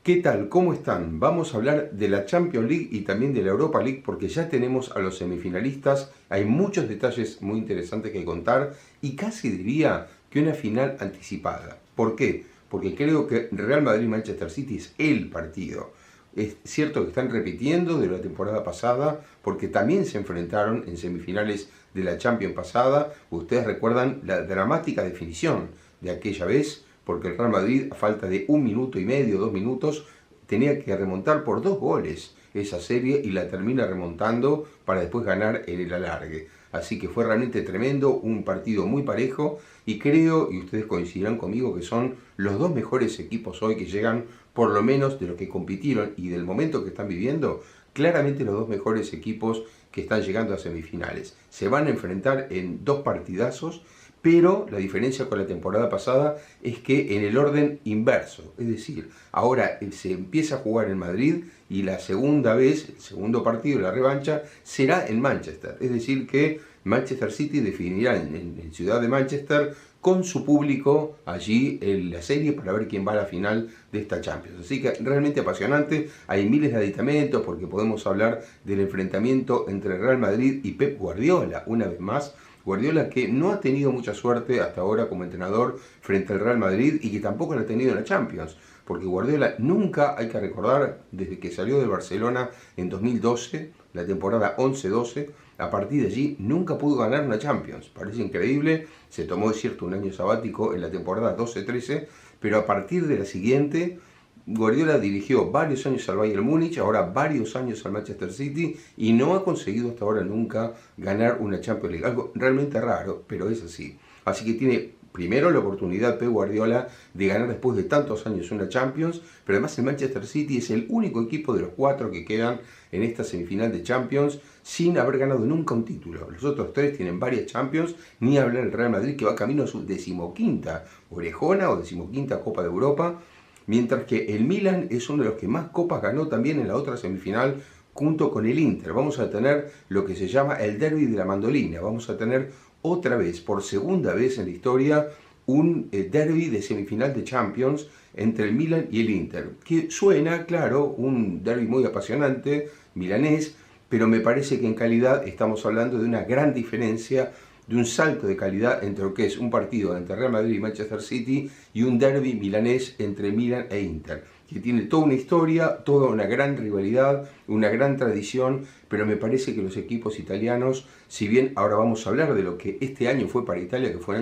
¿Qué tal? ¿Cómo están? Vamos a hablar de la Champions League y también de la Europa League porque ya tenemos a los semifinalistas. Hay muchos detalles muy interesantes que contar y casi diría que una final anticipada. ¿Por qué? Porque creo que Real Madrid-Manchester City es el partido. Es cierto que están repitiendo de la temporada pasada porque también se enfrentaron en semifinales de la Champions pasada. Ustedes recuerdan la dramática definición de aquella vez, porque el Real Madrid, a falta de 1 minuto y medio, 2 minutos, tenía que remontar por 2 goles esa serie y la termina remontando para después ganar en el alargue. Así que fue realmente tremendo, un partido muy parejo y creo, y ustedes coincidirán conmigo, que son los dos mejores equipos hoy que llegan, por lo menos de los que compitieron y del momento que están viviendo, claramente los dos mejores equipos que están llegando a semifinales. Se van a enfrentar en 2 partidazos, pero la diferencia con la temporada pasada es que en el orden inverso, es decir, ahora se empieza a jugar en Madrid y la segunda vez, el segundo partido, la revancha, será en Manchester, es decir que Manchester City definirá en Ciudad de Manchester con su público allí en la serie para ver quién va a la final de esta Champions. Así que realmente apasionante, hay miles de aditamentos porque podemos hablar del enfrentamiento entre Real Madrid y Pep Guardiola, una vez más. Guardiola que no ha tenido mucha suerte hasta ahora como entrenador frente al Real Madrid y que tampoco la ha tenido en la Champions, porque Guardiola nunca, hay que recordar, desde que salió de Barcelona en 2012, la temporada 11-12, a partir de allí nunca pudo ganar una Champions. Parece increíble, se tomó, es cierto, un año sabático en la temporada 12-13, pero a partir de la siguiente Guardiola dirigió varios años al Bayern Múnich, ahora varios años al Manchester City y no ha conseguido hasta ahora nunca ganar una Champions League. Algo realmente raro, pero es así. Así que tiene primero la oportunidad Pep Guardiola de ganar después de tantos años una Champions, pero además el Manchester City es el único equipo de los 4 que quedan en esta semifinal de Champions sin haber ganado nunca un título. Los otros 3 tienen varias Champions, ni hablar el Real Madrid que va camino a su 15ª orejona o 15ª Copa de Europa. Mientras que el Milan es uno de los que más copas ganó también en la otra semifinal junto con el Inter. Vamos a tener lo que se llama el derbi de la mandolina. Vamos a tener otra vez, por segunda vez en la historia, un derbi de semifinal de Champions entre el Milan y el Inter. Que suena, claro, un derbi muy apasionante, milanés, pero me parece que en calidad estamos hablando de una gran diferencia, de un salto de calidad entre lo que es un partido entre Real Madrid y Manchester City y un derbi milanés entre Milan e Inter, que tiene toda una historia, toda una gran rivalidad, una gran tradición, pero me parece que los equipos italianos, si bien ahora vamos a hablar de lo que este año fue para Italia, que fue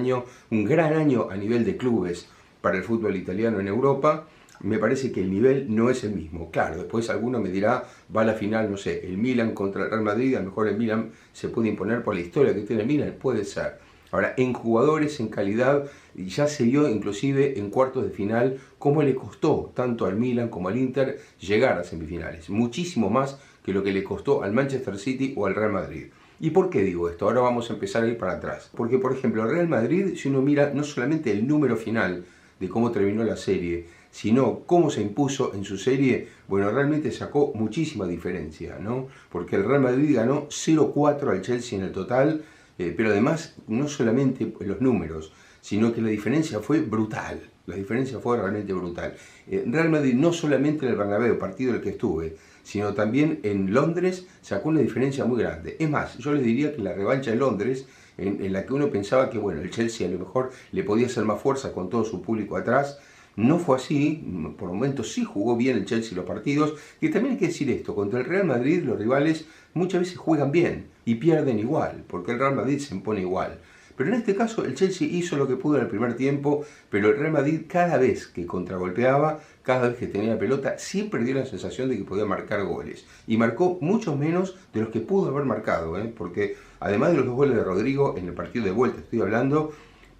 un gran año a nivel de clubes para el fútbol italiano en Europa, me parece que el nivel no es el mismo. Claro, después alguno me dirá, va a la final, no sé, el Milan contra el Real Madrid, a lo mejor el Milan se puede imponer por la historia que tiene el Milan, puede ser. Ahora, en jugadores, en calidad, ya se vio inclusive en cuartos de final cómo le costó tanto al Milan como al Inter llegar a semifinales. Muchísimo más que lo que le costó al Manchester City o al Real Madrid. ¿Y por qué digo esto? Ahora vamos a empezar a ir para atrás. Porque, por ejemplo, el Real Madrid, si uno mira no solamente el número final de cómo terminó la serie, sino cómo se impuso en su serie, bueno, realmente sacó muchísima diferencia, ¿no? Porque el Real Madrid ganó 0-4 al Chelsea en el total, pero además no solamente los números, sino que la diferencia fue brutal, la diferencia fue realmente brutal. Real Madrid no solamente en el Bernabéu, partido en el que estuve, sino también en Londres sacó una diferencia muy grande. Es más, yo les diría que la revancha en Londres, en la que uno pensaba que bueno, el Chelsea a lo mejor le podía hacer más fuerza con todo su público atrás, no fue así, por momentos sí jugó bien el Chelsea los partidos, y también hay que decir esto, contra el Real Madrid los rivales muchas veces juegan bien y pierden igual, porque el Real Madrid se impone igual. Pero en este caso el Chelsea hizo lo que pudo en el primer tiempo, pero el Real Madrid cada vez que contragolpeaba, cada vez que tenía pelota, siempre dio la sensación de que podía marcar goles. Y marcó muchos menos de los que pudo haber marcado, porque además de los 2 goles de Rodrigo en el partido de vuelta, estoy hablando,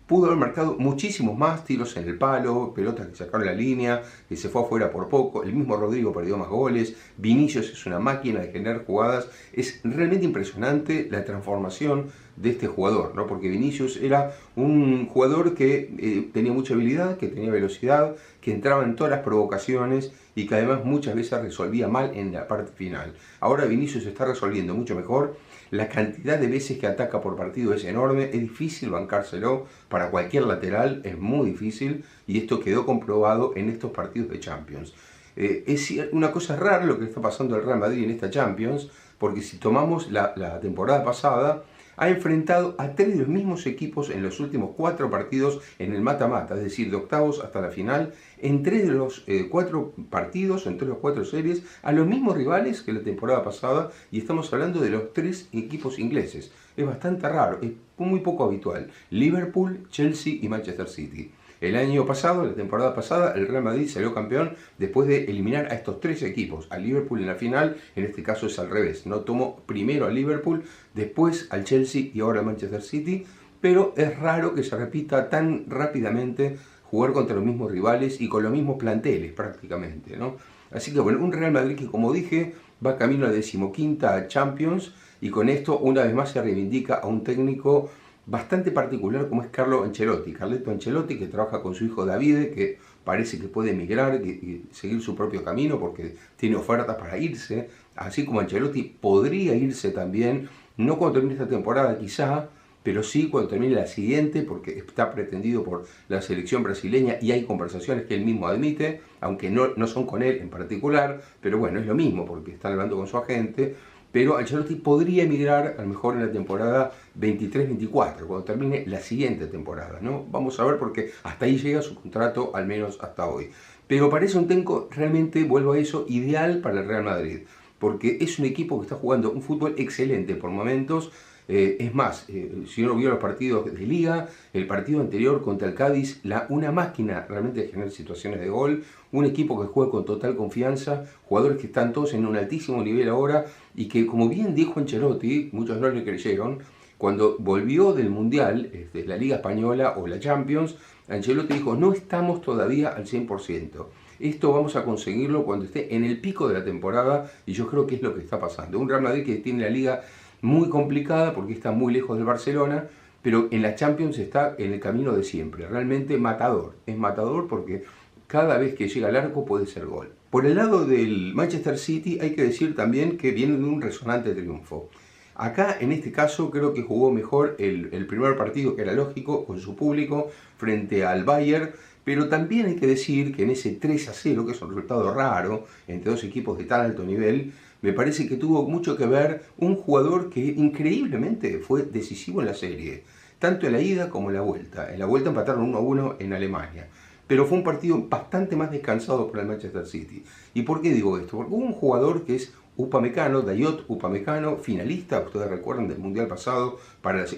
pudo haber marcado muchísimos más tiros en el palo, pelotas que sacaron la línea, que se fue afuera por poco. El mismo Rodrigo perdió más goles. Vinicius es una máquina de generar jugadas. Es realmente impresionante la transformación de este jugador, ¿no? Porque Vinicius era un jugador que tenía mucha habilidad, que tenía velocidad, que entraba en todas las provocaciones y que además muchas veces resolvía mal en la parte final. Ahora Vinicius está resolviendo mucho mejor. La cantidad de veces que ataca por partido es enorme, es difícil bancárselo para cualquier lateral, es muy difícil y esto quedó comprobado en estos partidos de Champions. Es una cosa rara lo que está pasando al Real Madrid en esta Champions, porque si tomamos la temporada pasada, ha enfrentado a 3 de los mismos equipos en los últimos 4 partidos en el mata-mata, es decir, de octavos hasta la final, en 3 de los 4 partidos, en 3 de las 4 series, a los mismos rivales que la temporada pasada, y estamos hablando de los 3 equipos ingleses. Es bastante raro, es muy poco habitual. Liverpool, Chelsea y Manchester City. El año pasado, la temporada pasada, el Real Madrid salió campeón después de eliminar a estos 3 equipos. A Liverpool en la final, en este caso es al revés, ¿no? Tomó primero al Liverpool, después al Chelsea y ahora al Manchester City, pero es raro que se repita tan rápidamente jugar contra los mismos rivales y con los mismos planteles prácticamente, ¿no? Así que bueno, un Real Madrid que, como dije, va camino a la 15ª Champions, y con esto una vez más se reivindica a un técnico bastante particular como es Carlo Ancelotti. Carleto Ancelotti, que trabaja con su hijo Davide, que parece que puede emigrar y seguir su propio camino porque tiene ofertas para irse, así como Ancelotti podría irse también, no cuando termine esta temporada quizá, pero sí cuando termine la siguiente, porque está pretendido por la selección brasileña y hay conversaciones que él mismo admite, aunque no son con él en particular, pero bueno, es lo mismo porque están hablando con su agente. Pero Ancelotti podría emigrar a lo mejor en la temporada 23-24, cuando termine la siguiente temporada, ¿no? Vamos a ver, porque hasta ahí llega su contrato, al menos hasta hoy. Pero parece un técnico realmente, vuelvo a eso, ideal para el Real Madrid, porque es un equipo que está jugando un fútbol excelente por momentos. Es más, si uno vio los partidos de Liga, el partido anterior contra el Cádiz, una máquina realmente de generar situaciones de gol, un equipo que juega con total confianza, jugadores que están todos en un altísimo nivel ahora, y que, como bien dijo Ancelotti, muchos no le creyeron, cuando volvió del Mundial, de la Liga Española o la Champions, Ancelotti dijo, no estamos todavía al 100%. Esto vamos a conseguirlo cuando esté en el pico de la temporada, y yo creo que es lo que está pasando. Un Real Madrid que tiene la Liga muy complicada porque está muy lejos del Barcelona, pero en la Champions está en el camino de siempre, realmente matador. Es matador porque cada vez que llega al arco puede ser gol. Por el lado del Manchester City hay que decir también que viene de un resonante triunfo. Acá, en este caso, creo que jugó mejor el primer partido, que era lógico, con su público, frente al Bayern, pero también hay que decir que en ese 3-0, que es un resultado raro entre dos equipos de tan alto nivel, me parece que tuvo mucho que ver un jugador que increíblemente fue decisivo en la serie, tanto en la ida como en la vuelta. En la vuelta empataron 1-1 en Alemania, pero fue un partido bastante más descansado para el Manchester City. ¿Y por qué digo esto? Porque hubo un jugador que es Upamecano, Dayot Upamecano, finalista, ustedes recuerdan, del Mundial pasado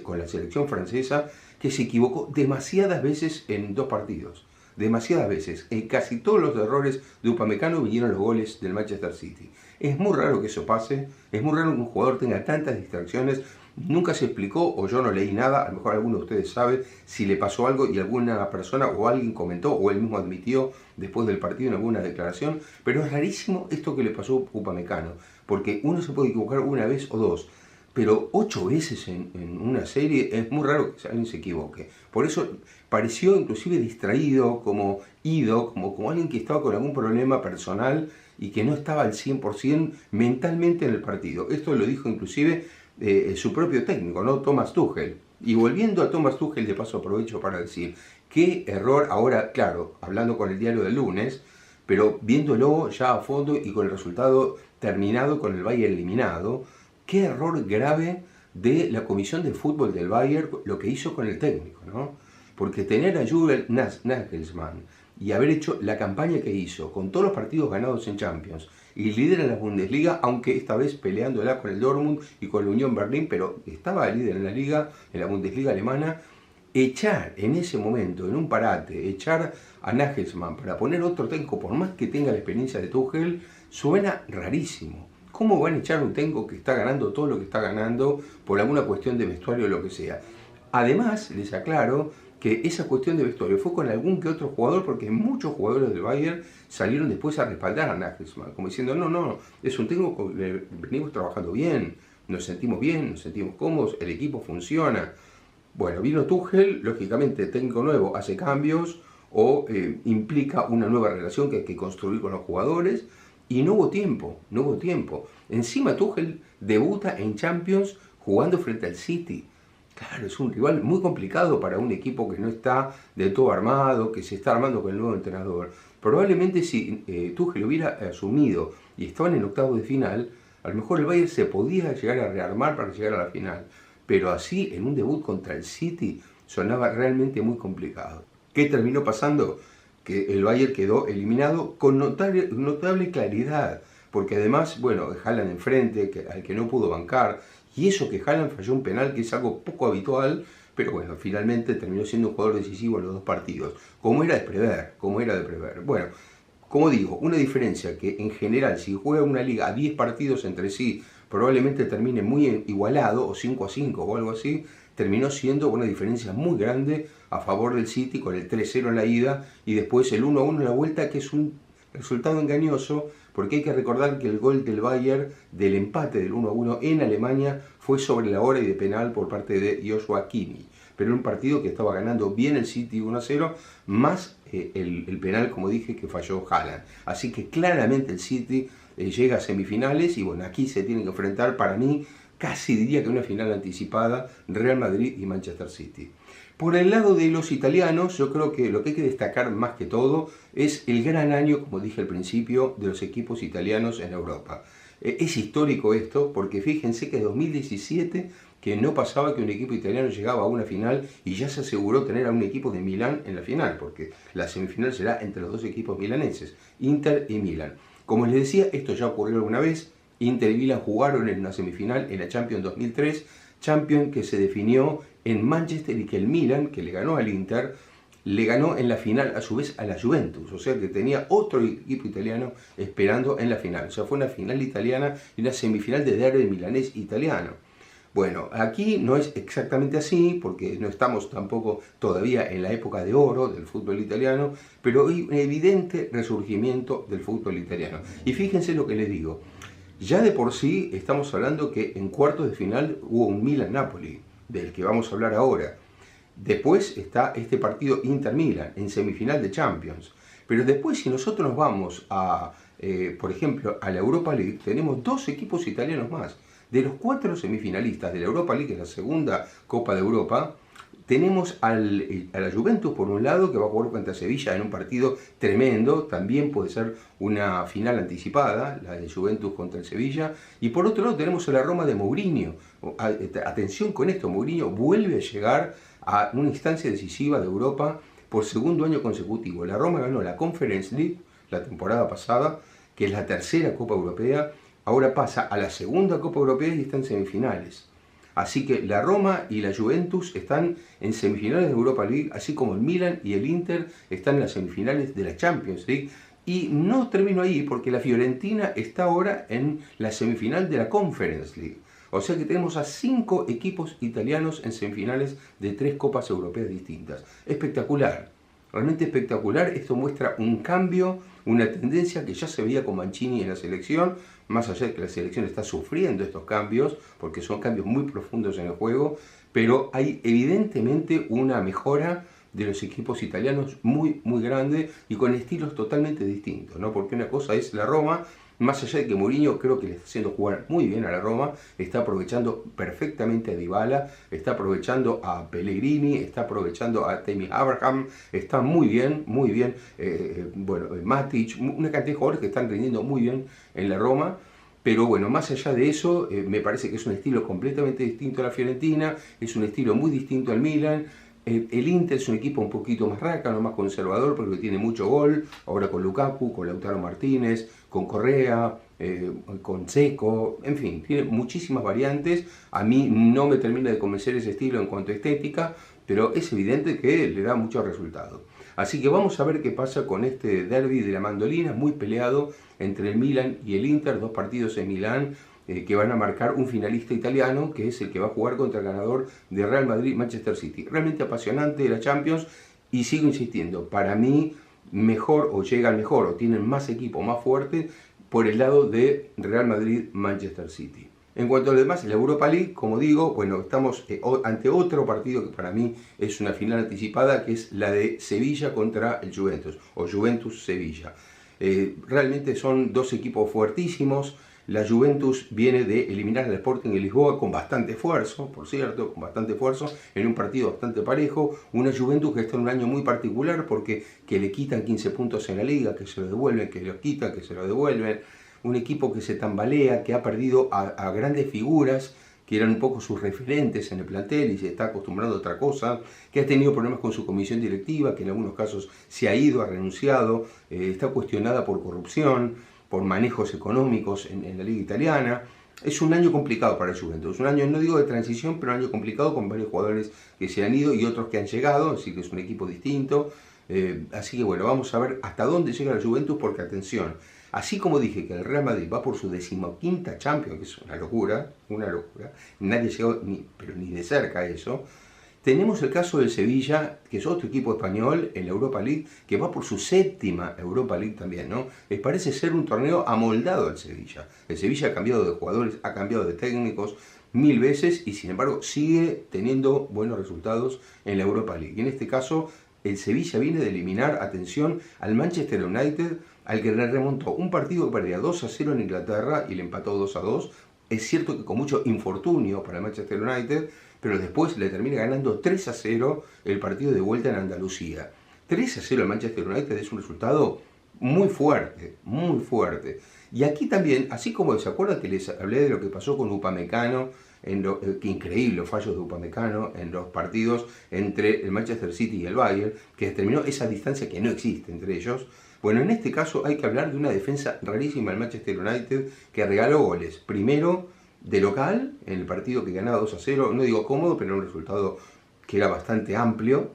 con la selección francesa, que se equivocó demasiadas veces en 2 partidos. Demasiadas veces. En casi todos los errores de Upamecano vinieron los goles del Manchester City. Es muy raro que eso pase, es muy raro que un jugador tenga tantas distracciones. Nunca se explicó, o yo no leí nada, a lo mejor alguno de ustedes sabe si le pasó algo y alguna persona o alguien comentó o él mismo admitió después del partido en alguna declaración, pero es rarísimo esto que le pasó a Upamecano, porque uno se puede equivocar una vez o dos, pero 8 veces en una serie es muy raro que alguien se equivoque. Por eso pareció inclusive distraído, como ido, como alguien que estaba con algún problema personal y que no estaba al 100% mentalmente en el partido. Esto lo dijo inclusive su propio técnico, ¿no? Thomas Tuchel. Y volviendo a Thomas Tuchel, de paso aprovecho para decir, qué error ahora, claro, hablando con el diario del lunes, pero viéndolo ya a fondo y con el resultado terminado, con el Bayern eliminado, qué error grave de la comisión de fútbol del Bayern lo que hizo con el técnico, ¿no? Porque tener a Julian Nagelsmann y haber hecho la campaña que hizo, con todos los partidos ganados en Champions, y líder en la Bundesliga, aunque esta vez peleándola con el Dortmund y con la Unión Berlín, pero estaba líder en la Liga, en la Bundesliga alemana, echar en ese momento, en un parate, echar a Nagelsmann para poner otro técnico, por más que tenga la experiencia de Tuchel, suena rarísimo. ¿Cómo van a echar un técnico que está ganando todo lo que está ganando por alguna cuestión de vestuario o lo que sea? Además, les aclaro que esa cuestión de vestuario fue con algún que otro jugador, porque muchos jugadores del Bayern salieron después a respaldar a Nagelsmann, como diciendo, no, es un técnico con el que venimos trabajando bien, nos sentimos cómodos, el equipo funciona. Bueno, vino Tuchel, lógicamente técnico nuevo hace cambios o implica una nueva relación que hay que construir con los jugadores, y no hubo tiempo. Encima Tuchel debuta en Champions jugando frente al City. Claro, es un rival muy complicado para un equipo que no está del todo armado, que se está armando con el nuevo entrenador. Probablemente si Tuchel hubiera asumido y estaban en octavos de final, a lo mejor el Bayern se podía llegar a rearmar para llegar a la final. Pero así, en un debut contra el City, sonaba realmente muy complicado. ¿Qué terminó pasando? Que el Bayern quedó eliminado con notable claridad, porque además, bueno, Haaland enfrente, al que no pudo bancar, y eso que Haaland falló un penal que es algo poco habitual, pero bueno, finalmente terminó siendo un jugador decisivo en los dos partidos, como era de prever, Bueno, como digo, una diferencia que en general, si juega una liga a 10 partidos entre sí, probablemente termine muy igualado, o 5-5 o algo así, terminó siendo una diferencia muy grande a favor del City con el 3-0 en la ida y después el 1-1 en la vuelta, que es un resultado engañoso porque hay que recordar que el gol del Bayern del empate del 1-1 en Alemania fue sobre la hora y de penal por parte de Joshua Kimmich, pero en un partido que estaba ganando bien el City 1-0, más el penal, como dije, que falló Haaland. Así que claramente el City llega a semifinales y bueno, aquí se tienen que enfrentar, para mí, casi diría que una final anticipada, Real Madrid y Manchester City. Por el lado de los italianos, yo creo que lo que hay que destacar más que todo es el gran año, como dije al principio, de los equipos italianos en Europa. Es histórico esto, porque fíjense que en 2017 que no pasaba que un equipo italiano llegaba a una final y ya se aseguró tener a un equipo de Milán en la final, porque la semifinal será entre los dos equipos milaneses, Inter y Milán. Como les decía, esto ya ocurrió alguna vez. Inter y Milan jugaron en una semifinal en la Champions 2003, Champions que se definió en Manchester y que el Milan, que le ganó al Inter, le ganó en la final a su vez a la Juventus, o sea que tenía otro equipo italiano esperando en la final. O sea, fue una final italiana y una semifinal de derbi milanés italiano. Bueno, aquí no es exactamente así, porque no estamos tampoco todavía en la época de oro del fútbol italiano, pero hay un evidente resurgimiento del fútbol italiano. Y fíjense lo que les digo, ya de por sí estamos hablando que en cuartos de final hubo un Milan-Napoli, del que vamos a hablar ahora. Después está este partido Inter-Milan, en semifinal de Champions. Pero después, si nosotros nos vamos a, por ejemplo, a la Europa League, tenemos dos equipos italianos más. De los 4 semifinalistas de la Europa League, que es la segunda Copa de Europa, tenemos a la Juventus por un lado, que va a jugar contra Sevilla en un partido tremendo, también puede ser una final anticipada, la de Juventus contra el Sevilla, y por otro lado tenemos a la Roma de Mourinho. Atención con esto, Mourinho vuelve a llegar a una instancia decisiva de Europa por segundo año consecutivo. La Roma ganó la Conference League la temporada pasada, que es la tercera Copa Europea, ahora pasa a la segunda Copa Europea y está en semifinales. Así que la Roma y la Juventus están en semifinales de Europa League, así como el Milan y el Inter están en las semifinales de la Champions League. Y no termino ahí porque la Fiorentina está ahora en la semifinal de la Conference League. O sea que tenemos a 5 equipos italianos en semifinales de 3 copas europeas distintas. Espectacular, realmente espectacular. Esto muestra un cambio, una tendencia que ya se veía con Mancini en la selección, más allá de que la selección está sufriendo estos cambios, porque son cambios muy profundos en el juego, pero hay evidentemente una mejora de los equipos italianos muy, muy grande y con estilos totalmente distintos, ¿no? Porque una cosa es la Roma, más allá de que Mourinho creo que le está haciendo jugar muy bien a la Roma, está aprovechando perfectamente a Dybala, está aprovechando a Pellegrini, está aprovechando a Tammy Abraham, está muy bien, bueno, Matic, una cantidad de jugadores que están rindiendo muy bien en la Roma. Pero bueno, más allá de eso, me parece que es un estilo completamente distinto a la Fiorentina, es un estilo muy distinto al Milan. El Inter es un equipo un poquito más rácano, más conservador, porque tiene mucho gol, ahora con Lukaku, con Lautaro Martínez, con Correa, con Dzeko, en fin, tiene muchísimas variantes. A mí no me termina de convencer ese estilo en cuanto a estética, pero es evidente que le da muchos resultados. Así que vamos a ver qué pasa con este derbi de la mandolina, muy peleado entre el Milan y el Inter, 2 partidos en Milán, que van a marcar un finalista italiano, que es el que va a jugar contra el ganador de Real Madrid-Manchester City. Realmente apasionante la Champions, y sigo insistiendo, para mí mejor, o llegan mejor, o tienen más equipo, más fuerte, por el lado de Real Madrid-Manchester City. En cuanto a lo demás, la Europa League, como digo, bueno, estamos ante otro partido que para mí es una final anticipada, que es la de Sevilla contra el Juventus, o Juventus-Sevilla. Realmente son dos equipos fuertísimos. La Juventus viene de eliminar al Sporting de Lisboa con bastante esfuerzo, por cierto, con bastante esfuerzo, en un partido bastante parejo. Una Juventus que está en un año muy particular porque que le quitan 15 puntos en la liga, que se lo devuelven, que los quitan, que se lo devuelven. Un equipo que se tambalea, que ha perdido a grandes figuras que eran un poco sus referentes en el plantel y se está acostumbrando a otra cosa, que ha tenido problemas con su comisión directiva, que en algunos casos se ha ido, ha renunciado, está cuestionada por corrupción, por manejos económicos en la liga italiana. Es un año complicado para el Juventus, un año, no digo de transición, pero un año complicado con varios jugadores que se han ido y otros que han llegado, así que es un equipo distinto. Así que bueno, vamos a ver hasta dónde llega la Juventus, porque atención, así como dije que el Real Madrid va por su 15ª Champions, que es una locura, nadie llegó pero ni de cerca a eso. Tenemos el caso del Sevilla, que es otro equipo español en la Europa League, que va por su 7ª Europa League también, ¿no? Parece ser un torneo amoldado al Sevilla. El Sevilla ha cambiado de jugadores, ha cambiado de técnicos 1000 veces y sin embargo sigue teniendo buenos resultados en la Europa League. Y en este caso, el Sevilla viene de eliminar, atención, al Manchester United, al que le remontó un partido que perdía 2-0 en Inglaterra y le empató 2-2. Es cierto que con mucho infortunio para el Manchester United, pero después le termina ganando 3-0 el partido de vuelta en Andalucía. 3-0 al Manchester United es un resultado muy fuerte, muy fuerte. Y aquí también, así como se acuerdan que les hablé de lo que pasó con Upamecano, qué increíble los fallos de Upamecano en los partidos entre el Manchester City y el Bayern, que determinó esa distancia que no existe entre ellos. Bueno, en este caso hay que hablar de una defensa rarísima del Manchester United que regaló goles. Primero, de local, en el partido que ganaba 2-0, no digo cómodo, pero un resultado que era bastante amplio.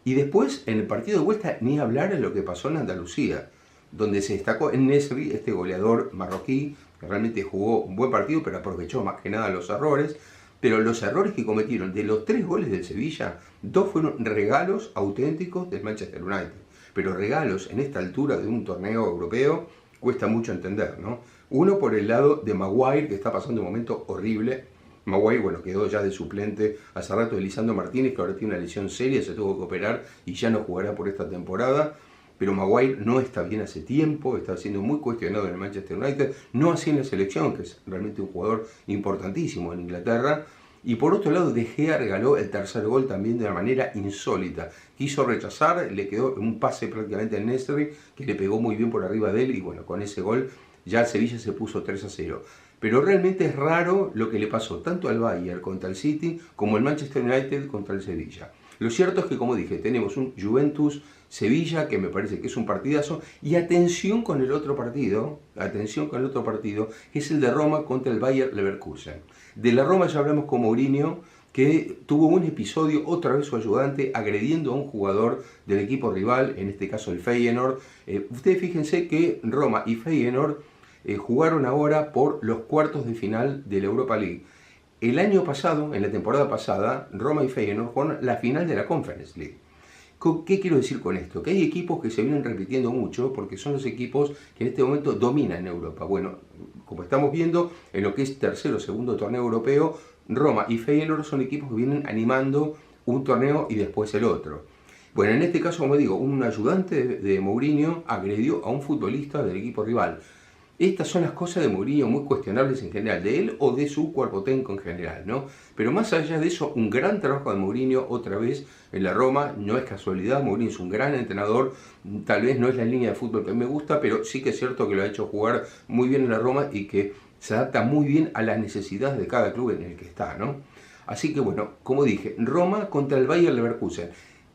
Y después, en el partido de vuelta, ni hablar en lo que pasó en Andalucía, donde se destacó en Nesri, este goleador marroquí, que realmente jugó un buen partido, pero aprovechó más que nada los errores. Pero los errores que cometieron, de los 3 goles del Sevilla, 2 fueron regalos auténticos del Manchester United. Pero regalos en esta altura de un torneo europeo cuesta mucho entender, ¿no? Uno por el lado de Maguire, que está pasando un momento horrible. Maguire, bueno, quedó ya de suplente hace rato de Lisandro Martínez, que ahora tiene una lesión seria, se tuvo que operar y ya no jugará por esta temporada. Pero Maguire no está bien hace tiempo, está siendo muy cuestionado en el Manchester United, no así en la selección, que es realmente un jugador importantísimo en Inglaterra. Y por otro lado, De Gea regaló el tercer gol también de una manera insólita. Quiso rechazar, le quedó un pase prácticamente en Nesri, que le pegó muy bien por arriba de él, y bueno, con ese gol ya el Sevilla se puso 3-0. Pero realmente es raro lo que le pasó tanto al Bayern contra el City, como al Manchester United contra el Sevilla. Lo cierto es que, como dije, tenemos un Juventus-Sevilla, que me parece que es un partidazo, y atención con el otro partido, que es el de Roma contra el Bayer Leverkusen. De la Roma ya hablamos con Mourinho, que tuvo un episodio, otra vez su ayudante, agrediendo a un jugador del equipo rival, en este caso el Feyenoord. Ustedes fíjense que Roma y Feyenoord jugaron ahora por los cuartos de final de la Europa League. El año pasado, en la temporada pasada, Roma y Feyenoord jugaron la final de la Conference League. ¿Qué quiero decir con esto? Que hay equipos que se vienen repitiendo mucho porque son los equipos que en este momento dominan en Europa. Bueno, como estamos viendo, en lo que es tercero o segundo torneo europeo, Roma y Feyenoord son equipos que vienen animando un torneo y después el otro. Bueno, en este caso, como digo, un ayudante de Mourinho agredió a un futbolista del equipo rival. Estas son las cosas de Mourinho muy cuestionables en general, de él o de su cuerpo técnico en general, ¿no? Pero más allá de eso, un gran trabajo de Mourinho otra vez en la Roma, no es casualidad, Mourinho es un gran entrenador, tal vez no es la línea de fútbol que me gusta, pero sí que es cierto que lo ha hecho jugar muy bien en la Roma y que se adapta muy bien a las necesidades de cada club en el que está, ¿no? Así que bueno, como dije, Roma contra el Bayer Leverkusen.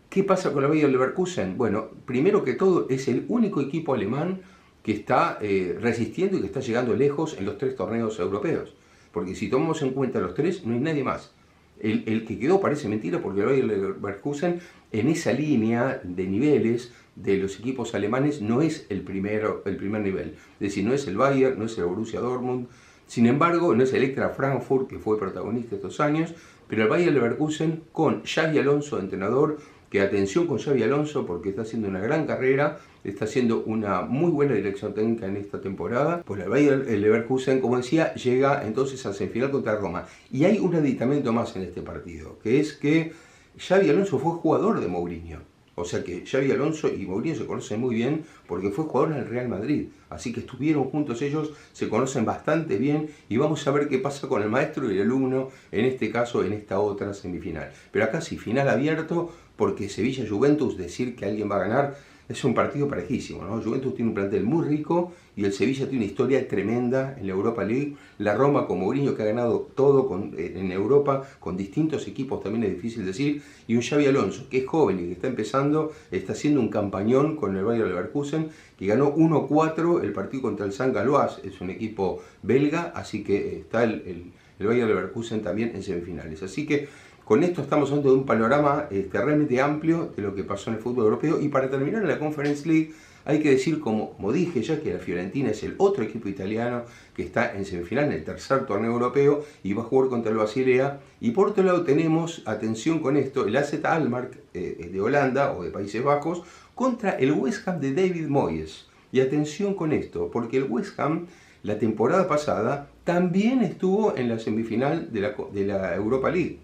¿Qué pasa con el Bayer Leverkusen? Bueno, primero que todo es el único equipo alemán que está resistiendo y que está llegando lejos en los 3 torneos europeos. Porque si tomamos en cuenta los 3, no hay nadie más. El que quedó parece mentira porque el Bayer Leverkusen en esa línea de niveles de los equipos alemanes no es el primer nivel. Es decir, no es el Bayern, no es el Borussia Dortmund. Sin embargo, no es el Eintracht Frankfurt, que fue protagonista estos años, pero el Bayer Leverkusen con Xabi Alonso de entrenador, que atención con Xabi Alonso porque está haciendo una gran carrera, está haciendo una muy buena dirección técnica en esta temporada. Pues el Bayer Leverkusen, como decía, llega entonces a semifinal contra Roma. Y hay un aditamento más en este partido, que es que Xabi Alonso fue jugador de Mourinho. O sea que Xabi Alonso y Mourinho se conocen muy bien porque fue jugador en el Real Madrid. Así que estuvieron juntos ellos, se conocen bastante bien y vamos a ver qué pasa con el maestro y el alumno, en este caso, en esta otra semifinal. Pero acá sí, final abierto, porque Sevilla-Juventus, decir que alguien va a ganar, es un partido parejísimo, ¿no? Juventus tiene un plantel muy rico y el Sevilla tiene una historia tremenda en la Europa League. La Roma con Mourinho, que ha ganado todo en Europa con distintos equipos, también es difícil decir. Y un Xabi Alonso, que es joven y que está empezando, está haciendo un campañón con el Bayer Leverkusen, que ganó 1-4 el partido contra el St. Galois, es un equipo belga, así que está el Bayer Leverkusen también en semifinales. Así que con esto estamos hablando de un panorama realmente amplio de lo que pasó en el fútbol europeo. Y para terminar en la Conference League, hay que decir, como dije ya, que la Fiorentina es el otro equipo italiano que está en semifinal, en el tercer torneo europeo, y va a jugar contra el Basilea. Y por otro lado tenemos, atención con esto, el AZ Alkmaar de Holanda o de Países Bajos contra el West Ham de David Moyes. Y atención con esto, porque el West Ham la temporada pasada también estuvo en la semifinal de la Europa League.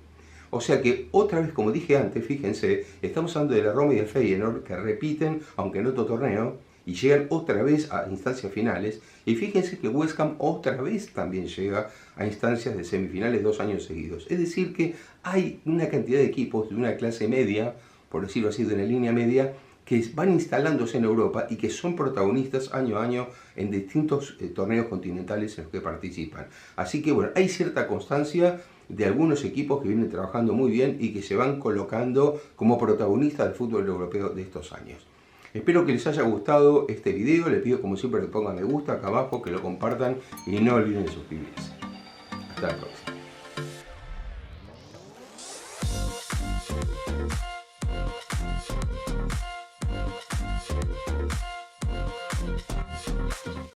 O sea que otra vez, como dije antes, fíjense, estamos hablando de la Roma y del Feyenoord que repiten, aunque en otro torneo, y llegan otra vez a instancias finales. Y fíjense que West Ham otra vez también llega a instancias de semifinales 2 años seguidos. Es decir que hay una cantidad de equipos de una clase media, por decirlo así, de una línea media, que van instalándose en Europa y que son protagonistas año a año en distintos torneos continentales en los que participan. Así que bueno, hay cierta constancia de algunos equipos que vienen trabajando muy bien y que se van colocando como protagonistas del fútbol europeo de estos años. Espero que les haya gustado este video, les pido como siempre que pongan me gusta acá abajo, que lo compartan y no olviden suscribirse. Hasta la próxima.